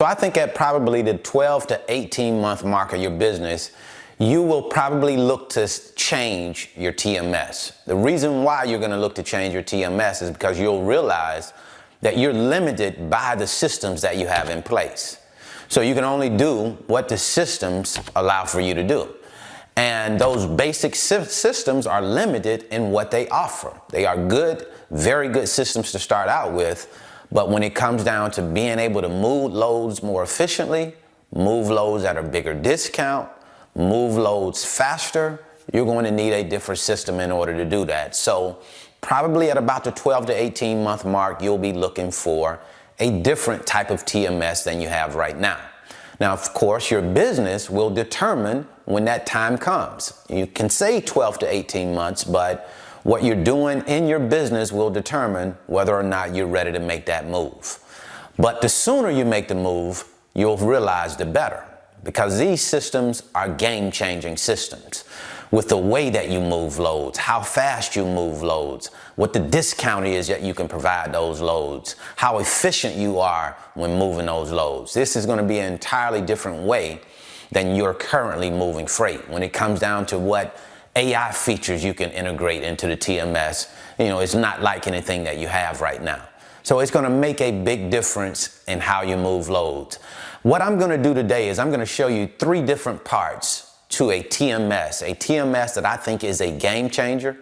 So I think at probably the 12 to 18 month mark of your business, you will probably look to change your TMS. The reason why you're going to look to change your TMS is because you'll realize that you're limited by the systems that you have in place. So you can only do what the systems allow for you to do. And those basic systems are limited in what they offer. They are good, very good systems to start out with. But when it comes down to being able to move loads more efficiently, move loads at a bigger discount, move loads faster, you're going to need a different system in order to do that. So probably at about the 12 to 18 month mark, you'll be looking for a different type of TMS than you have right now. Now, of course, your business will determine when that time comes. You can say 12 to 18 months, but what you're doing in your business will determine whether or not you're ready to make that move. But the sooner you make the move, you'll realize the better, because these systems are game-changing systems. With the way that you move loads, how fast you move loads, what the discount is that you can provide those loads, how efficient you are when moving those loads. This is going to be an entirely different way than you're currently moving freight. When it comes down to what AI features you can integrate into the TMS, it's not like anything that you have right now. So it's going to make a big difference in how you move loads. What I'm going to do today is I'm going to show you 3 different parts to a TMS that I think is a game changer.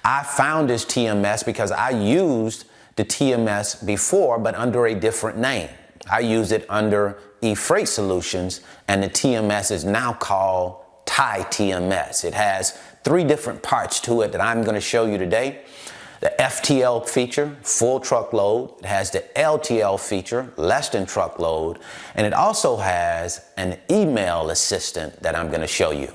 I found this TMS because I used the TMS before, but under a different name. I used it under eFreight Solutions, and the TMS is now called TAI TMS. It has 3 different parts to it that I'm going to show you today. The FTL feature, full truckload. It has the LTL feature, less than truckload. And it also has an email assistant that I'm going to show you.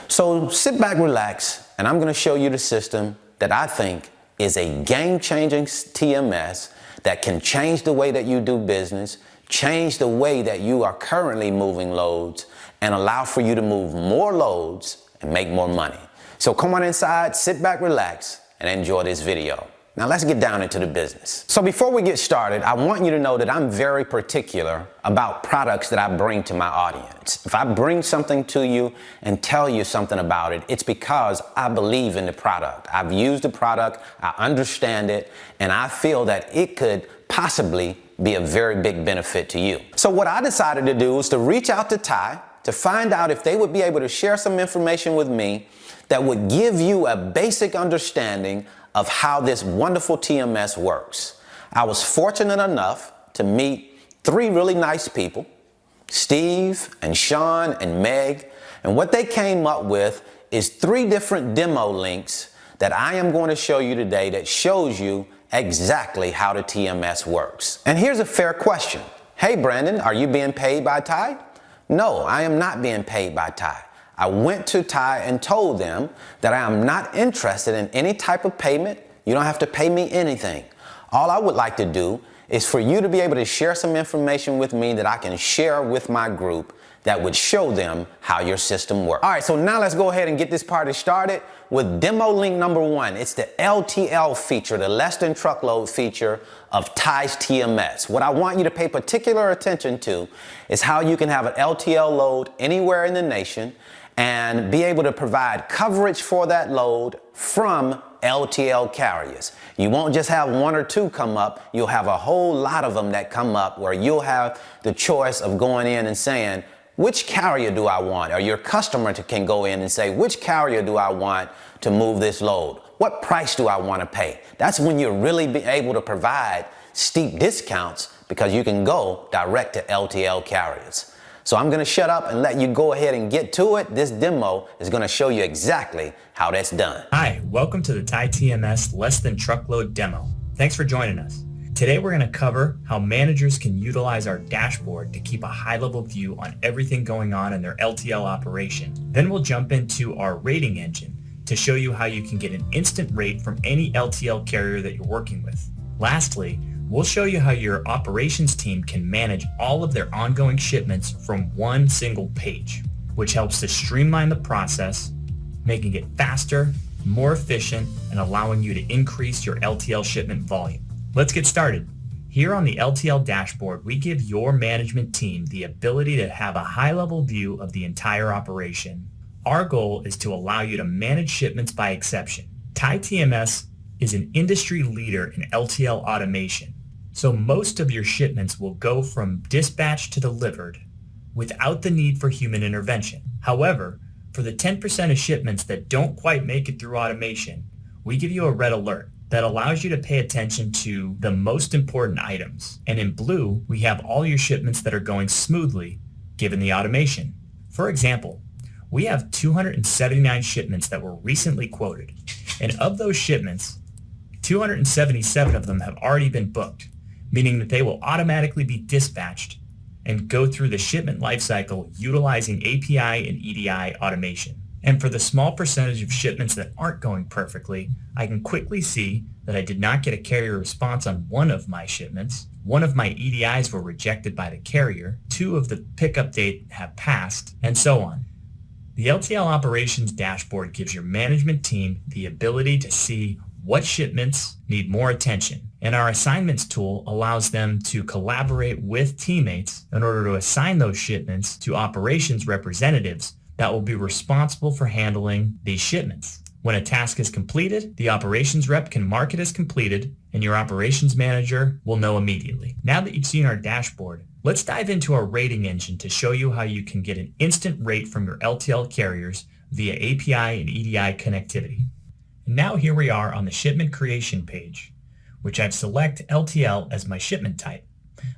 So sit back, relax, and I'm going to show you the system that I think is a game-changing TMS that can change the way that you do business, change the way that you are currently moving loads, and allow for you to move more loads and make more money. So come on inside, sit back, relax, and enjoy this video. Now let's get down into the business. So before we get started, I want you to know that I'm very particular about products that I bring to my audience. If I bring something to you and tell you something about it, it's because I believe in the product. I've used the product, I understand it, and I feel that it could possibly be a very big benefit to you. So what I decided to do was to reach out to TAI to find out if they would be able to share some information with me that would give you a basic understanding of how this wonderful TMS works. I was fortunate enough to meet 3 really nice people, Steve and Sean and Meg, and what they came up with is 3 different demo links that I am going to show you today that shows you exactly how the TMS works. And here's a fair question. Hey Brandon, are you being paid by TAI? No, I am not being paid by TAI. I went to TAI and told them that I am not interested in any type of payment. You don't have to pay me anything. All I would like to do is for you to be able to share some information with me that I can share with my group that would show them how your system works. All right, so now let's go ahead and get this party started with demo link number 1. It's the LTL feature, the less than truckload feature of TAI's TMS. What I want you to pay particular attention to is how you can have an LTL load anywhere in the nation and be able to provide coverage for that load from LTL carriers. You won't just have 1 or 2 come up, you'll have a whole lot of them that come up where you'll have the choice of going in and saying, which carrier do I want? Or your customer can go in and say, which carrier do I want to move this load? What price do I want to pay? That's when you're really able to provide steep discounts because you can go direct to LTL carriers. So I'm going to shut up and let you go ahead and get to it. This demo is going to show you exactly how that's done. Hi, welcome to the TAI TMS Less Than Truckload demo. Thanks for joining us. Today we're going to cover how managers can utilize our dashboard to keep a high-level view on everything going on in their LTL operation. Then we'll jump into our rating engine to show you how you can get an instant rate from any LTL carrier that you're working with. Lastly, we'll show you how your operations team can manage all of their ongoing shipments from one single page, which helps to streamline the process, making it faster, more efficient, and allowing you to increase your LTL shipment volume. Let's get started. Here on the LTL dashboard, we give your management team the ability to have a high-level view of the entire operation. Our goal is to allow you to manage shipments by exception. TAI TMS is an industry leader in LTL automation, so most of your shipments will go from dispatch to delivered without the need for human intervention. However, for the 10% of shipments that don't quite make it through automation, we give you a red alert that allows you to pay attention to the most important items. And in blue, we have all your shipments that are going smoothly given the automation. For example, we have 279 shipments that were recently quoted. And of those shipments, 277 of them have already been booked, meaning that they will automatically be dispatched and go through the shipment lifecycle utilizing API and EDI automation. And for the small percentage of shipments that aren't going perfectly, I can quickly see that I did not get a carrier response on one of my shipments. One of my EDIs were rejected by the carrier. 2 of the pickup date have passed, and so on. The LTL Operations Dashboard gives your management team the ability to see what shipments need more attention. And our assignments tool allows them to collaborate with teammates in order to assign those shipments to operations representatives that will be responsible for handling these shipments. When a task is completed, the operations rep can mark it as completed, and your operations manager will know immediately. Now that you've seen our dashboard, let's dive into our rating engine to show you how you can get an instant rate from your LTL carriers via API and EDI connectivity. And now here we are on the shipment creation page, which I've selected LTL as my shipment type.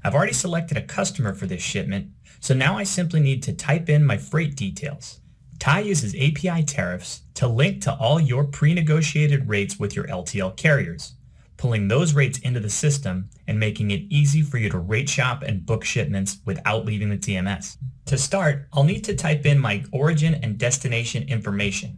I've already selected a customer for this shipment, so now I simply need to type in my freight details. TAI uses API tariffs to link to all your pre-negotiated rates with your LTL carriers, pulling those rates into the system and making it easy for you to rate shop and book shipments without leaving the TMS. To start, I'll need to type in my origin and destination information.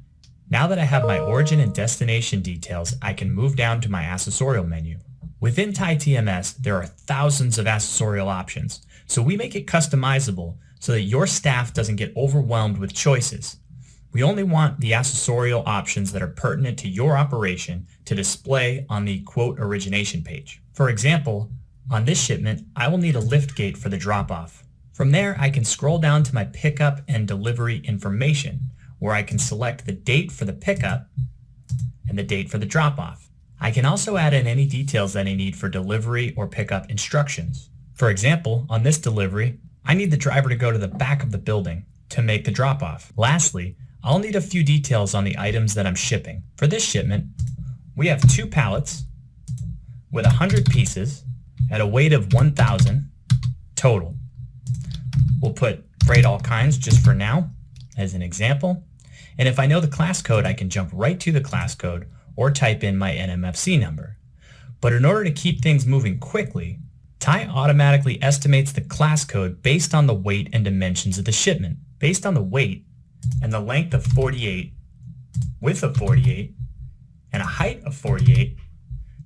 Now that I have my origin and destination details, I can move down to my accessorial menu. Within TAI TMS, there are thousands of accessorial options, so we make it customizable so that your staff doesn't get overwhelmed with choices. We only want the accessorial options that are pertinent to your operation to display on the quote origination page. For example, on this shipment, I will need a lift gate for the drop-off. From there, I can scroll down to my pickup and delivery information, where I can select the date for the pickup and the date for the drop-off. I can also add in any details that I need for delivery or pickup instructions. For example, on this delivery, I need the driver to go to the back of the building to make the drop-off. Lastly, I'll need a few details on the items that I'm shipping. For this shipment, we have 2 pallets with 100 pieces at a weight of 1,000 total. We'll put freight all kinds just for now as an example. And if I know the class code, I can jump right to the class code or type in my NMFC number. But in order to keep things moving quickly, TAI automatically estimates the class code based on the weight and dimensions of the shipment. Based on the weight and the length of 48, width of 48, and a height of 48,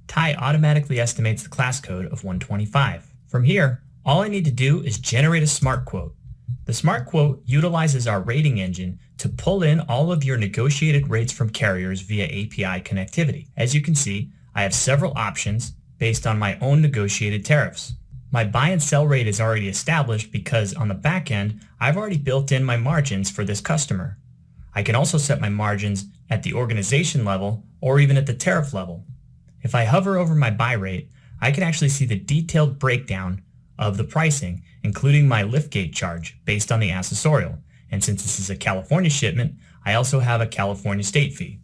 TAI automatically estimates the class code of 125. From here, all I need to do is generate a smart quote. The smart quote utilizes our rating engine to pull in all of your negotiated rates from carriers via API connectivity. As you can see, I have several options based on my own negotiated tariffs. My buy and sell rate is already established because on the back end, I've already built in my margins for this customer. I can also set my margins at the organization level or even at the tariff level. If I hover over my buy rate, I can actually see the detailed breakdown of the pricing, including my liftgate charge based on the accessorial. And since this is a California shipment, I also have a California state fee.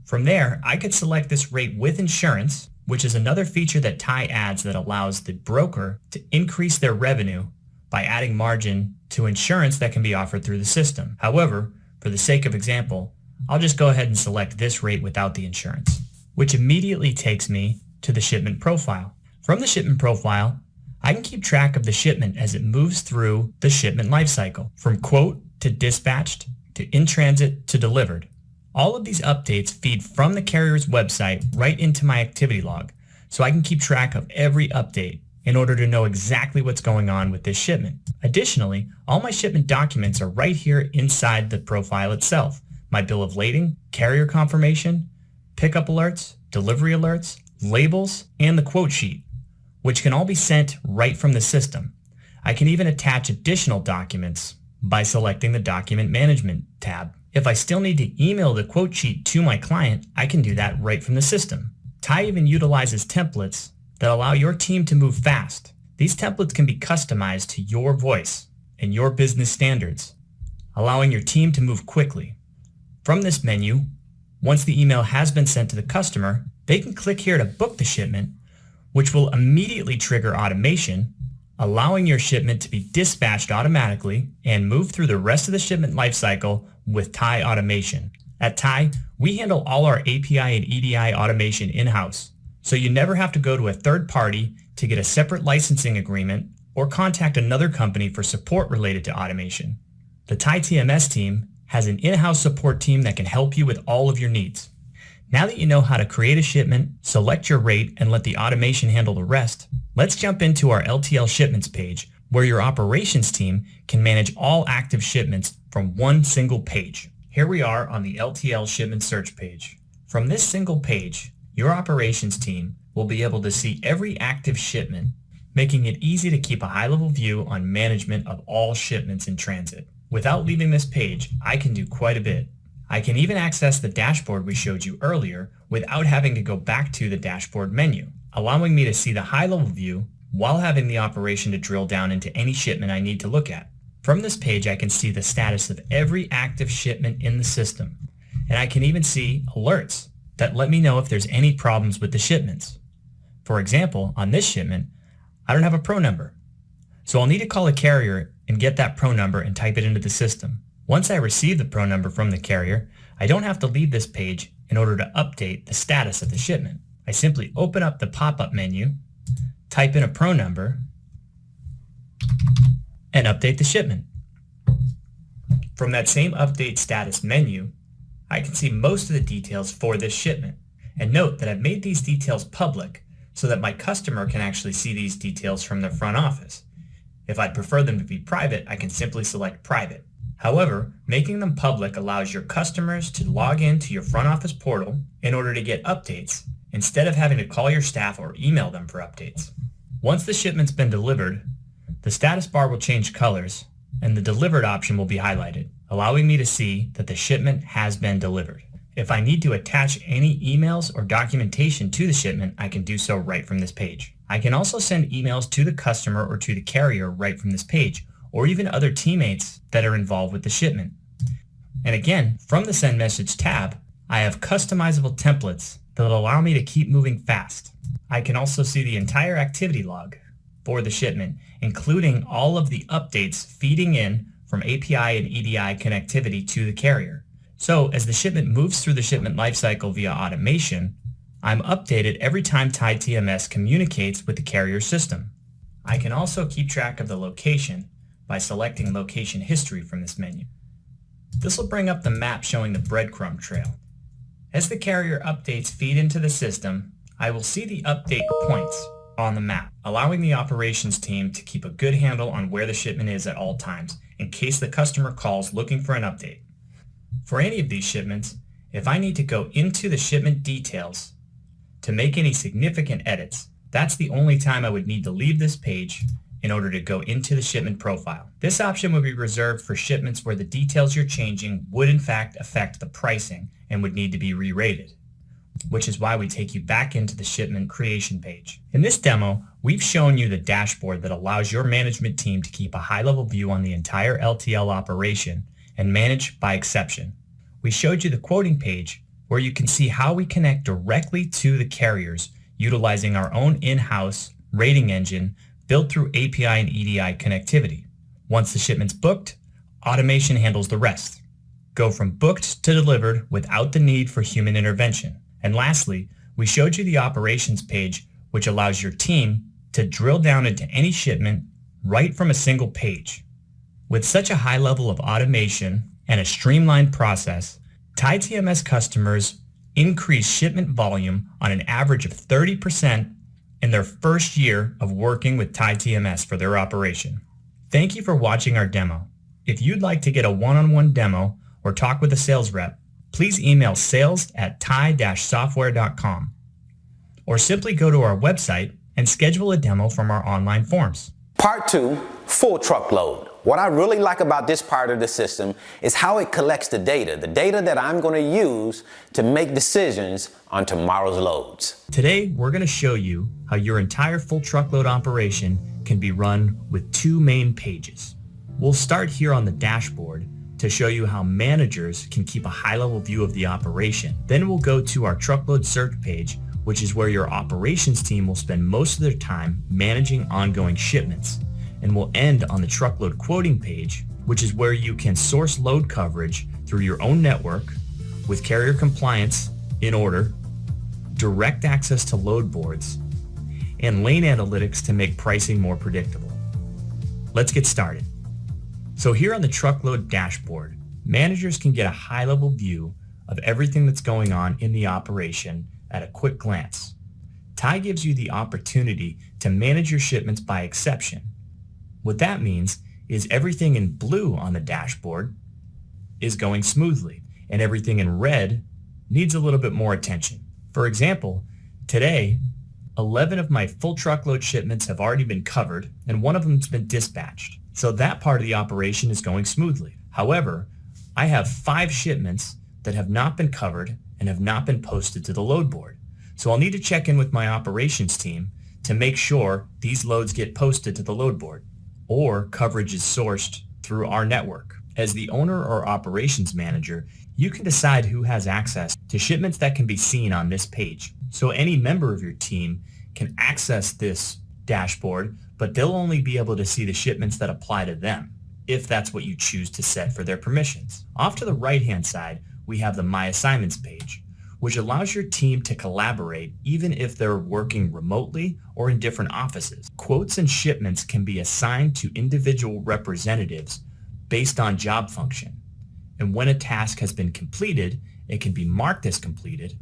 From there, I could select this rate with insurance, which is another feature that TAI adds that allows the broker to increase their revenue by adding margin to insurance that can be offered through the system. However, for the sake of example, I'll just go ahead and select this rate without the insurance, which immediately takes me to the shipment profile. From the shipment profile, I can keep track of the shipment as it moves through the shipment lifecycle, from quote to dispatched to in transit to delivered. All of these updates feed from the carrier's website right into my activity log, so I can keep track of every update in order to know exactly what's going on with this shipment. Additionally, all my shipment documents are right here inside the profile itself. My bill of lading, carrier confirmation, pickup alerts, delivery alerts, labels, and the quote sheet. which can all be sent right from the system. I can even attach additional documents by selecting the Document Management tab. If I still need to email the quote sheet to my client, I can do that right from the system. TAI even utilizes templates that allow your team to move fast. These templates can be customized to your voice and your business standards, allowing your team to move quickly. From this menu, once the email has been sent to the customer, they can click here to book the shipment, which will immediately trigger automation, allowing your shipment to be dispatched automatically and move through the rest of the shipment lifecycle with TAI automation. At TAI, we handle all our API and EDI automation in-house, so you never have to go to a third party to get a separate licensing agreement or contact another company for support related to automation. The TAI TMS team has an in-house support team that can help you with all of your needs. Now that you know how to create a shipment, select your rate, and let the automation handle the rest, let's jump into our LTL shipments page, where your operations team can manage all active shipments from one single page. Here we are on the LTL shipment search page. From this single page, your operations team will be able to see every active shipment, making it easy to keep a high-level view on management of all shipments in transit. Without leaving this page, I can do quite a bit. I can even access the dashboard we showed you earlier without having to go back to the dashboard menu, allowing me to see the high-level view while having the operation to drill down into any shipment I need to look at. From this page, I can see the status of every active shipment in the system, and I can even see alerts that let me know if there's any problems with the shipments. For example, on this shipment, I don't have a pro number, so I'll need to call a carrier and get that pro number and type it into the system. Once I receive the pro number from the carrier, I don't have to leave this page in order to update the status of the shipment. I simply open up the pop-up menu, type in a pro number, and update the shipment. From that same update status menu, I can see most of the details for this shipment. And note that I've made these details public so that my customer can actually see these details from their front office. If I'd prefer them to be private, I can simply select private. However, making them public allows your customers to log into your front office portal in order to get updates, instead of having to call your staff or email them for updates. Once the shipment's been delivered, the status bar will change colors and the delivered option will be highlighted, allowing me to see that the shipment has been delivered. If I need to attach any emails or documentation to the shipment, I can do so right from this page. I can also send emails to the customer or to the carrier right from this page, or even other teammates that are involved with the shipment. And again, from the Send Message tab, I have customizable templates that will allow me to keep moving fast. I can also see the entire activity log for the shipment, including all of the updates feeding in from API and EDI connectivity to the carrier. So as the shipment moves through the shipment lifecycle via automation, I'm updated every time TAI TMS communicates with the carrier system. I can also keep track of the location by selecting Location History from this menu. This will bring up the map showing the breadcrumb trail. As the carrier updates feed into the system, I will see the update points on the map, allowing the operations team to keep a good handle on where the shipment is at all times in case the customer calls looking for an update. For any of these shipments, if I need to go into the shipment details to make any significant edits, that's the only time I would need to leave this page in order to go into the shipment profile. This option would be reserved for shipments where the details you're changing would in fact affect the pricing and would need to be re-rated, which is why we take you back into the shipment creation page. In this demo, we've shown you the dashboard that allows your management team to keep a high-level view on the entire LTL operation and manage by exception. We showed you the quoting page where you can see how we connect directly to the carriers utilizing our own in-house rating engine built through API and EDI connectivity. Once the shipment's booked, automation handles the rest. Go from booked to delivered without the need for human intervention. And lastly, we showed you the operations page, which allows your team to drill down into any shipment right from a single page. With such a high level of automation and a streamlined process, TAI TMS customers increase shipment volume on an average of 30% in their first year of working with TAI TMS for their operation. Thank you for watching our demo. If you'd like to get a one-on-one demo or talk with a sales rep, please email sales@tai-software.com or simply go to our website and schedule a demo from our online forms. Part 2, full truckload. What I really like about this part of the system is how it collects the data that I'm going to use to make decisions on tomorrow's loads. Today, we're going to show you how your entire full truckload operation can be run with 2 main pages. We'll start here on the dashboard to show you how managers can keep a high-level view of the operation. Then we'll go to our truckload search page, which is where your operations team will spend most of their time managing ongoing shipments. And we'll end on the truckload quoting page, which is where you can source load coverage through your own network with carrier compliance in order, direct access to load boards, and lane analytics to make pricing more predictable. Let's get started. So here on the truckload dashboard, managers can get a high-level view of everything that's going on in the operation at a quick glance. TAI gives you the opportunity to manage your shipments by exception. What that means is everything in blue on the dashboard is going smoothly, and everything in red needs a little bit more attention. For example, today, 11 of my full truckload shipments have already been covered, and one of them has been dispatched. So that part of the operation is going smoothly. However, I have 5 shipments that have not been covered and have not been posted to the load board. So I'll need to check in with my operations team to make sure these loads get posted to the load board or coverage is sourced through our network. As the owner or operations manager, you can decide who has access to shipments that can be seen on this page. So any member of your team can access this dashboard, but they'll only be able to see the shipments that apply to them, if that's what you choose to set for their permissions. Off to the right-hand side, we have the My Assignments page, which allows your team to collaborate even if they're working remotely or in different offices. Quotes and shipments can be assigned to individual representatives based on job function. And when a task has been completed, it can be marked as completed,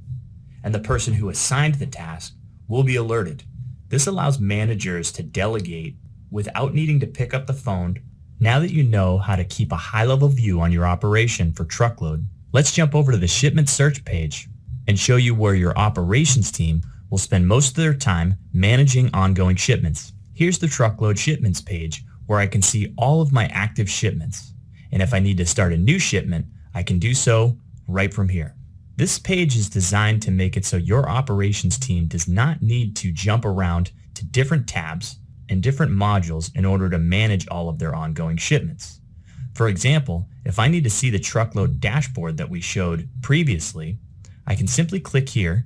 and the person who assigned the task will be alerted. This allows managers to delegate without needing to pick up the phone. Now that you know how to keep a high-level view on your operation for truckload, let's jump over to the shipment search page and show you where your operations team will spend most of their time managing ongoing shipments. Here's the truckload shipments page where I can see all of my active shipments. And if I need to start a new shipment, I can do so right from here. This page is designed to make it so your operations team does not need to jump around to different tabs and different modules in order to manage all of their ongoing shipments. For example, if I need to see the truckload dashboard that we showed previously, I can simply click here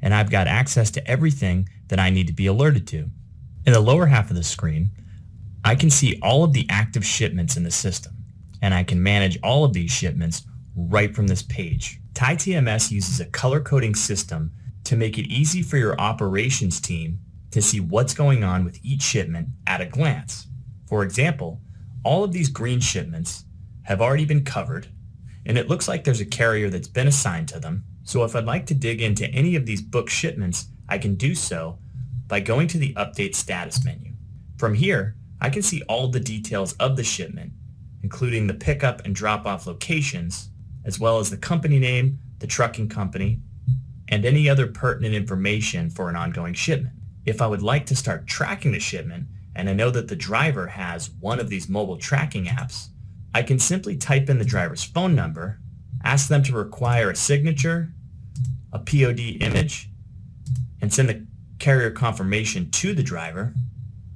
and I've got access to everything that I need to be alerted to. In the lower half of the screen, I can see all of the active shipments in the system, and I can manage all of these shipments right from this page. TAI TMS uses a color coding system to make it easy for your operations team to see what's going on with each shipment at a glance. For example, all of these green shipments have already been covered, and it looks like there's a carrier that's been assigned to them. So if I'd like to dig into any of these booked shipments, I can do so by going to the Update Status menu. From here, I can see all the details of the shipment, including the pickup and drop-off locations, as well as the company name, the trucking company, and any other pertinent information for an ongoing shipment. If I would like to start tracking the shipment, and I know that the driver has one of these mobile tracking apps, I can simply type in the driver's phone number, ask them to require a signature, a POD image, and send the carrier confirmation to the driver,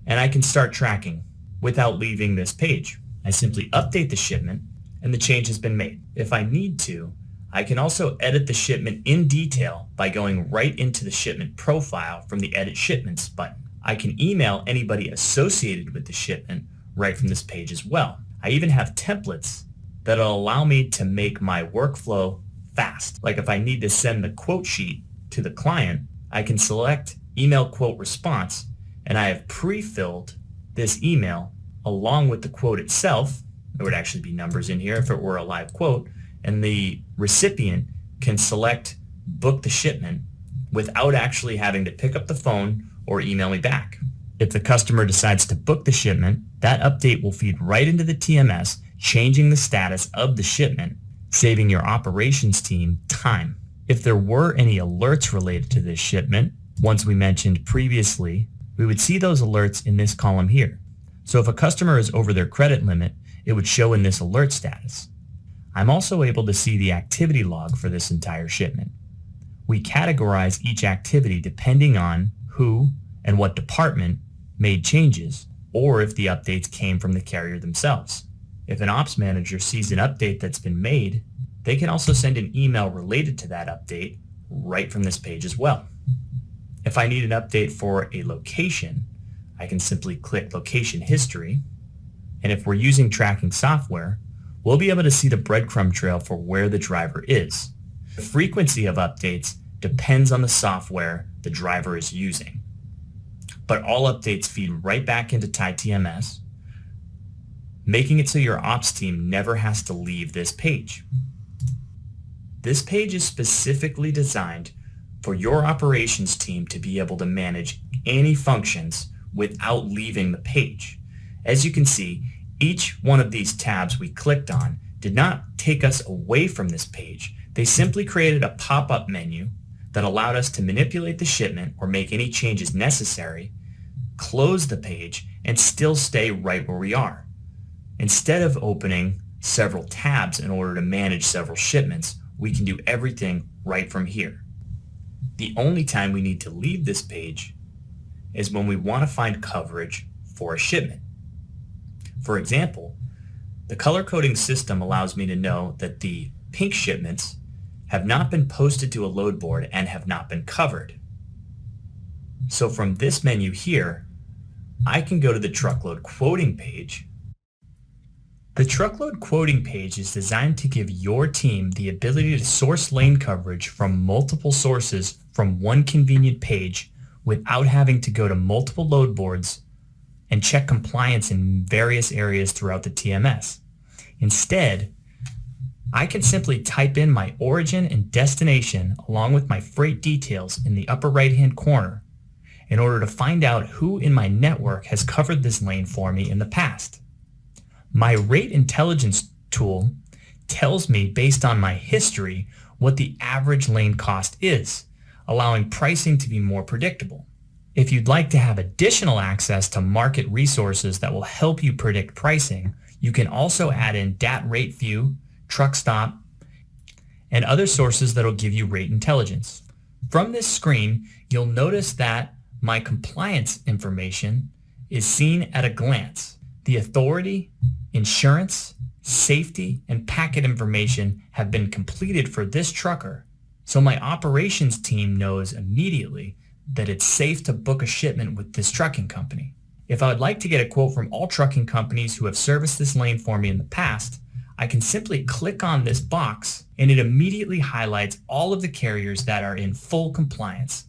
and I can start tracking without leaving this page. I simply update the shipment, and the change has been made. If I need to, I can also edit the shipment in detail by going right into the shipment profile from the Edit Shipments button. I can email anybody associated with the shipment right from this page as well. I even have templates that'll allow me to make my workflow fast. Like if I need to send the quote sheet to the client, I can select Email Quote Response, and I have pre-filled this email along with the quote itself. There would actually be numbers in here if it were a live quote, and the recipient can select Book the Shipment without actually having to pick up the phone or email me back. If the customer decides to book the shipment, that update will feed right into the TMS, changing the status of the shipment, saving your operations team time. If there were any alerts related to this shipment, ones we mentioned previously, we would see those alerts in this column here. So if a customer is over their credit limit, it would show in this alert status. I'm also able to see the activity log for this entire shipment. We categorize each activity depending on who and what department made changes, or if the updates came from the carrier themselves. If an ops manager sees an update that's been made, they can also send an email related to that update right from this page as well. If I need an update for a location, I can simply click Location History, and if we're using tracking software, we'll be able to see the breadcrumb trail for where the driver is. The frequency of updates depends on the software the driver is using, but all updates feed right back into TAI TMS, making it so your ops team never has to leave this page. This page is specifically designed for your operations team to be able to manage any functions without leaving the page. As you can see, each one of these tabs we clicked on did not take us away from this page. They simply created a pop-up menu that allowed us to manipulate the shipment or make any changes necessary, close the page, and still stay right where we are. Instead of opening several tabs in order to manage several shipments, we can do everything right from here. The only time we need to leave this page is when we want to find coverage for a shipment. For example, the color coding system allows me to know that the pink shipments have not been posted to a load board and have not been covered. So from this menu here, I can go to the truckload quoting page. The truckload quoting page is designed to give your team the ability to source lane coverage from multiple sources from one convenient page without having to go to multiple load boards and check compliance in various areas throughout the TMS. Instead, I can simply type in my origin and destination along with my freight details in the upper right-hand corner in order to find out who in my network has covered this lane for me in the past. My rate intelligence tool tells me based on my history what the average lane cost is, allowing pricing to be more predictable. If you'd like to have additional access to market resources that will help you predict pricing, you can also add in DAT Rate View, Truck Stop, and other sources that will give you rate intelligence. From this screen, you'll notice that my compliance information is seen at a glance. The authority, insurance, safety, and packet information have been completed for this trucker, so my operations team knows immediately that it's safe to book a shipment with this trucking company. If I would like to get a quote from all trucking companies who have serviced this lane for me in the past, I can simply click on this box and it immediately highlights all of the carriers that are in full compliance,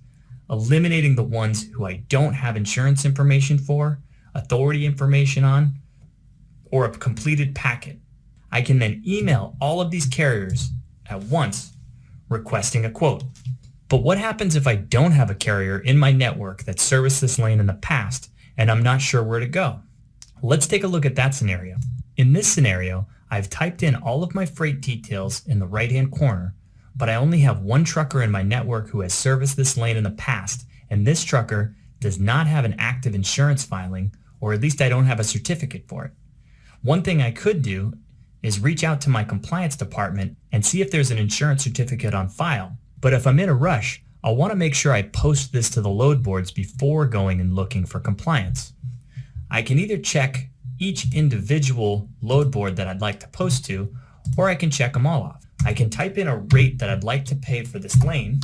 eliminating the ones who I don't have insurance information for, authority information on, or a completed packet. I can then email all of these carriers at once requesting a quote. But what happens if I don't have a carrier in my network that serviced this lane in the past and I'm not sure where to go? Let's take a look at that scenario. In this scenario, I've typed in all of my freight details in the right-hand corner, but I only have one trucker in my network who has serviced this lane in the past, and this trucker does not have an active insurance filing, or at least I don't have a certificate for it. One thing I could do is reach out to my compliance department and see if there's an insurance certificate on file. But if I'm in a rush, I'll want to make sure I post this to the load boards before going and looking for compliance. I can either check each individual load board that I'd like to post to, or I can check them all off. I can type in a rate that I'd like to pay for this lane,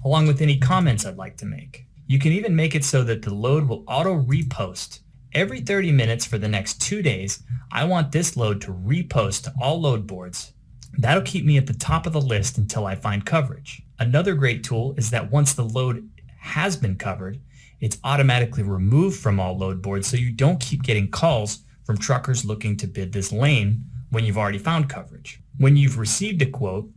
along with any comments I'd like to make. You can even make it so that the load will auto repost. Every 30 minutes for the next 2 days, I want this load to repost to all load boards. That'll keep me at the top of the list until I find coverage. Another great tool is that once the load has been covered, it's automatically removed from all load boards so you don't keep getting calls from truckers looking to bid this lane when you've already found coverage. When you've received a quote,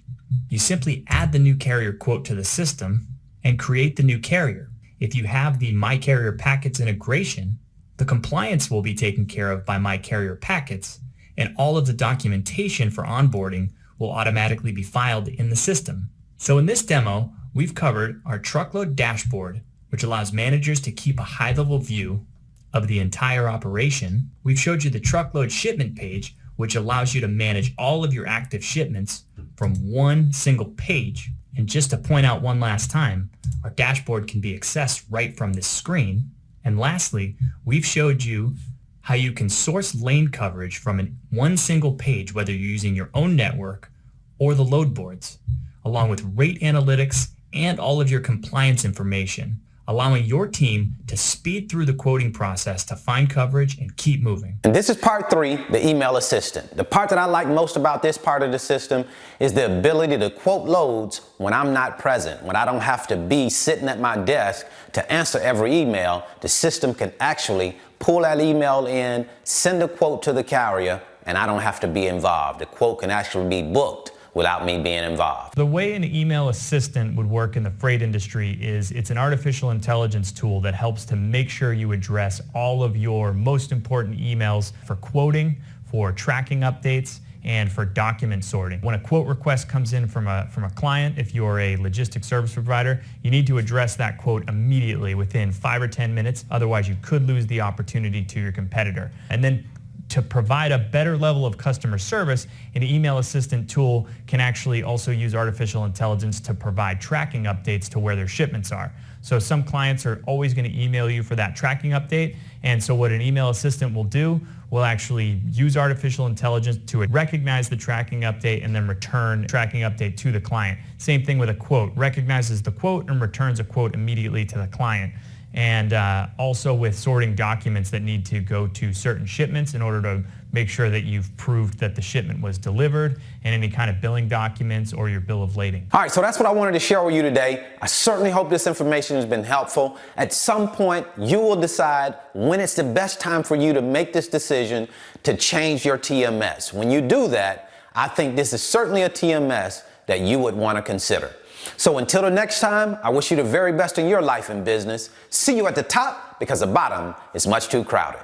you simply add the new carrier quote to the system and create the new carrier. If you have the My Carrier Packets integration, the compliance will be taken care of by My Carrier Packets, and all of the documentation for onboarding will automatically be filed in the system. So in this demo, we've covered our truckload dashboard, which allows managers to keep a high-level view of the entire operation. We've showed you the truckload shipment page, which allows you to manage all of your active shipments from one single page. And just to point out one last time, our dashboard can be accessed right from this screen. And lastly, we've showed you how you can source lane coverage from one single page, whether you're using your own network or the load boards, along with rate analytics and all of your compliance information, allowing your team to speed through the quoting process to find coverage and keep moving. And this is part 3, the email assistant. The part that I like most about this part of the system is the ability to quote loads when I'm not present, when I don't have to be sitting at my desk to answer every email. The system can actually pull that email in, send a quote to the carrier, and I don't have to be involved. The quote can actually be booked without me being involved. The way an email assistant would work in the freight industry is it's an artificial intelligence tool that helps to make sure you address all of your most important emails for quoting, for tracking updates, and for document sorting. When a quote request comes in from a client, if you're a logistics service provider, you need to address that quote immediately within 5 or 10 minutes. Otherwise, you could lose the opportunity to your competitor. And then to provide a better level of customer service, an email assistant tool can actually also use artificial intelligence to provide tracking updates to where their shipments are. So some clients are always going to email you for that tracking update. And so what an email assistant will do will actually use artificial intelligence to recognize the tracking update and then return tracking update to the client. Same thing with a quote, recognizes the quote and returns a quote immediately to the client. And also with sorting documents that need to go to certain shipments in order to make sure that you've proved that the shipment was delivered, and any kind of billing documents or your bill of lading. All right, so that's what I wanted to share with you today. I certainly hope this information has been helpful. At some point, you will decide when it's the best time for you to make this decision to change your TMS. When you do that, I think this is certainly a TMS that you would want to consider. So until the next time, I wish you the very best in your life and business. See you at the top, because the bottom is much too crowded.